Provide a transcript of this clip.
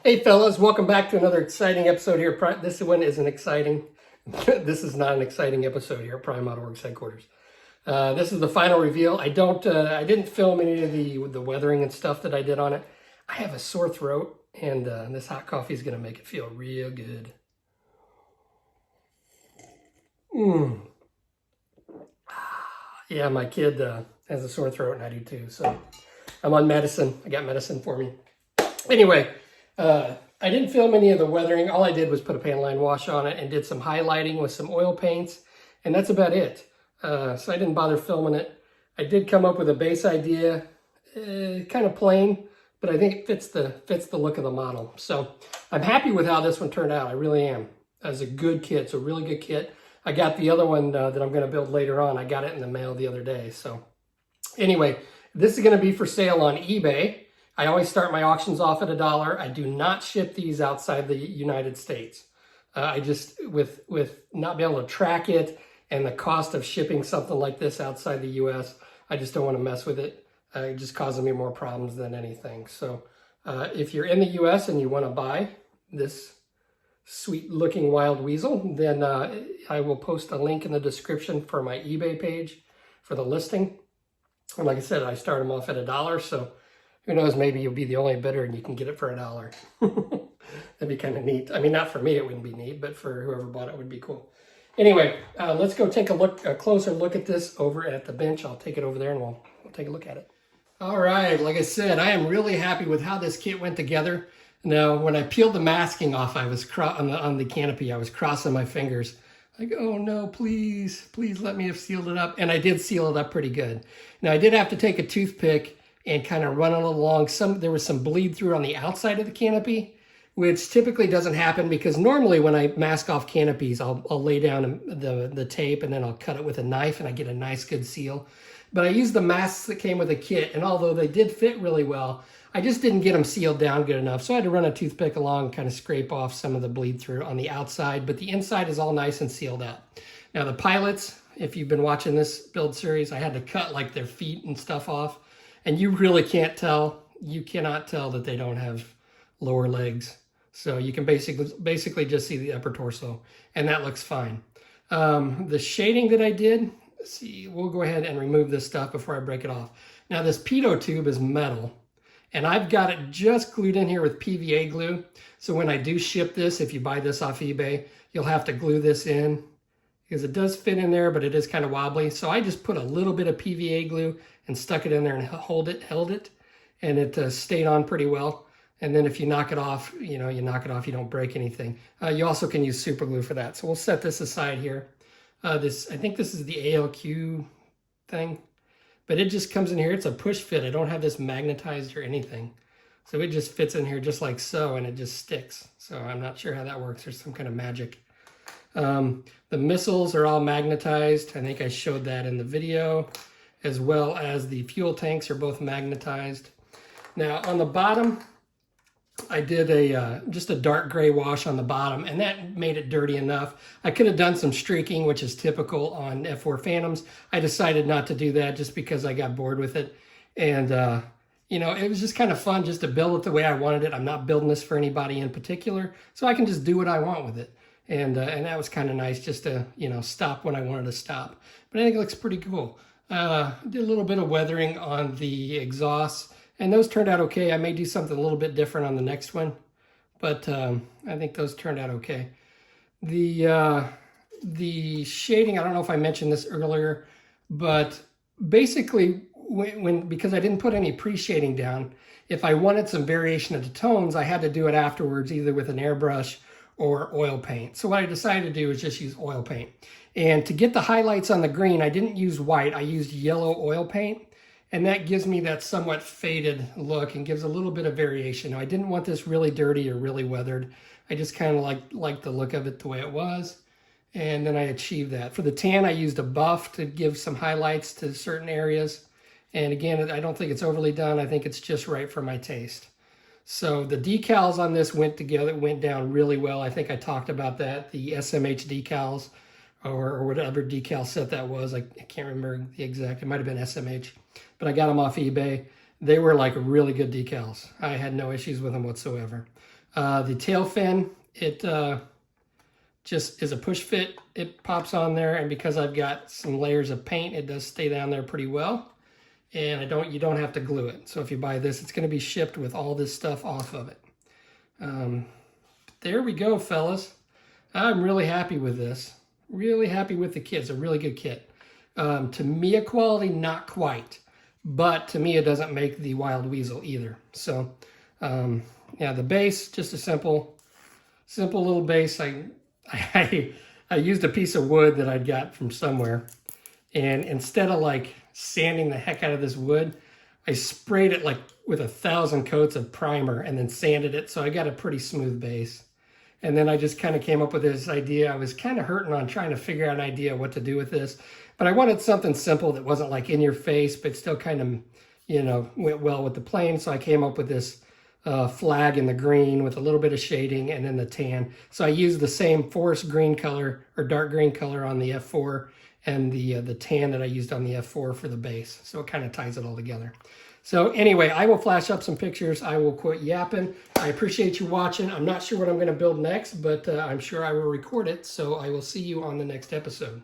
Hey fellas, welcome back to another exciting episode here. This one isn't exciting. This is not an exciting episode here at Prime Autoworks headquarters. This is the final reveal. I didn't film any of the weathering and stuff that I did on it. I have a sore throat, and this hot coffee is going to make it feel real good. Yeah, my kid has a sore throat, and I do too. So I'm on medicine. I got medicine for me. Anyway. I didn't film any of the weathering. All I did was put a pan line wash on it and did some highlighting with some oil paints, and that's about it. So I didn't bother filming it. I did come up with a base idea, kind of plain, but I think it fits the look of the model. So I'm happy with how this one turned out. I really am. It's a good kit. It's a really good kit. I got the other one that I'm going to build later on. I got it in the mail the other day. So anyway, this is going to be for sale on eBay. I always start my auctions off at $1. I do not ship these outside the United States. I just, with not being able to track it and the cost of shipping something like this outside the US, I just don't want to mess with it. It just causes me more problems than anything. So if you're in the US and you want to buy this sweet looking wild weasel, then I will post a link in the description for my eBay page for the listing. And like I said, I start them off at $1, so who knows, maybe you'll be the only bidder and you can get it for $1. That'd be kind of neat. I mean, not for me, it wouldn't be neat, but for whoever bought it would be cool. Anyway, let's go take a closer look at this over at the bench. I'll take it over there and we'll take a look at it. All right, like I said, I am really happy with how this kit went together. Now, when I peeled the masking off, I was on the canopy, I was crossing my fingers. Like, oh no, please let me have sealed it up. And I did seal it up pretty good. Now, I did have to take a toothpick and kind of run it along. There was some bleed through on the outside of the canopy, which typically doesn't happen because normally when I mask off canopies, I'll lay down the tape and then I'll cut it with a knife and I get a nice good seal. But I used the masks that came with the kit, and although they did fit really well, I just didn't get them sealed down good enough. So I had to run a toothpick along and kind of scrape off some of the bleed through on the outside, but the inside is all nice and sealed up. Now the pilots, if you've been watching this build series, I had to cut like their feet and stuff off. And you really can't tell, you cannot tell that they don't have lower legs. So you can basically just see the upper torso, and that looks fine. The shading that I did, let's see, we'll go ahead and remove this stuff before I break it off. Now this pitot tube is metal, and I've got it just glued in here with PVA glue. So when I do ship this, if you buy this off eBay, you'll have to glue this in because it does fit in there, but it is kind of wobbly. So I just put a little bit of PVA glue and stuck it in there and held it, and it stayed on pretty well. And then if you knock it off, you knock it off, you don't break anything. You also can use super glue for that. So we'll set this aside here. I think this is the ALQ thing, but it just comes in here. It's a push fit. I don't have this magnetized or anything. So it just fits in here just like so, and it just sticks. So I'm not sure how that works. There's some kind of magic. The missiles are all magnetized. I think I showed that in the video, as well as the fuel tanks are both magnetized. Now on the bottom, I did just a dark gray wash on the bottom, and that made it dirty enough. I could have done some streaking, which is typical on F4 Phantoms. I decided not to do that just because I got bored with it. And, it was just kind of fun just to build it the way I wanted it. I'm not building this for anybody in particular, so I can just do what I want with it. And that was kind of nice just to, stop when I wanted to stop. But I think it looks pretty cool. Did a little bit of weathering on the exhaust, and those turned out okay. I may do something a little bit different on the next one, but I think those turned out okay. The shading, I don't know if I mentioned this earlier, but basically because I didn't put any pre-shading down, if I wanted some variation of the tones, I had to do it afterwards, either with an airbrush or oil paint. So what I decided to do is just use oil paint. And to get the highlights on the green, I didn't use white, I used yellow oil paint. And that gives me that somewhat faded look and gives a little bit of variation. Now, I didn't want this really dirty or really weathered. I just kind of liked the look of it the way it was. And then I achieved that. For the tan, I used a buff to give some highlights to certain areas. And again, I don't think it's overly done. I think it's just right for my taste. So the decals on this went down really well. I think I talked about that. The SMH decals or whatever decal set that was. I can't remember the exact, it might've been SMH, but I got them off eBay. They were like really good decals. I had no issues with them whatsoever. The tail fin, it just is a push fit. It pops on there, and because I've got some layers of paint, it does stay down there pretty well. And you don't have to glue it. So if you buy this, it's going to be shipped with all this stuff off of it. There we go, fellas. I'm really happy with this. Really happy with the kit. It's a really good kit. Tamiya quality, not quite. But Tamiya doesn't make the Wild Weasel either. So, yeah, the base, just a simple little base. I used a piece of wood that I'd got from somewhere. And instead of like sanding the heck out of this wood, I sprayed it like with 1,000 coats of primer and then sanded it. So I got a pretty smooth base. And then I just kind of came up with this idea. I was kind of hurting on trying to figure out an idea what to do with this. But I wanted something simple that wasn't like in your face, but still kind of, you know, went well with the plane. So I came up with this flag in the green with a little bit of shading and then the tan. So I used the same forest green color or dark green color on the F4 and the tan that I used on the F4 for the base. So it kind of ties it all together. So anyway, I will flash up some pictures. I will quit yapping. I appreciate you watching. I'm not sure what I'm going to build next, but I'm sure I will record it. So I will see you on the next episode.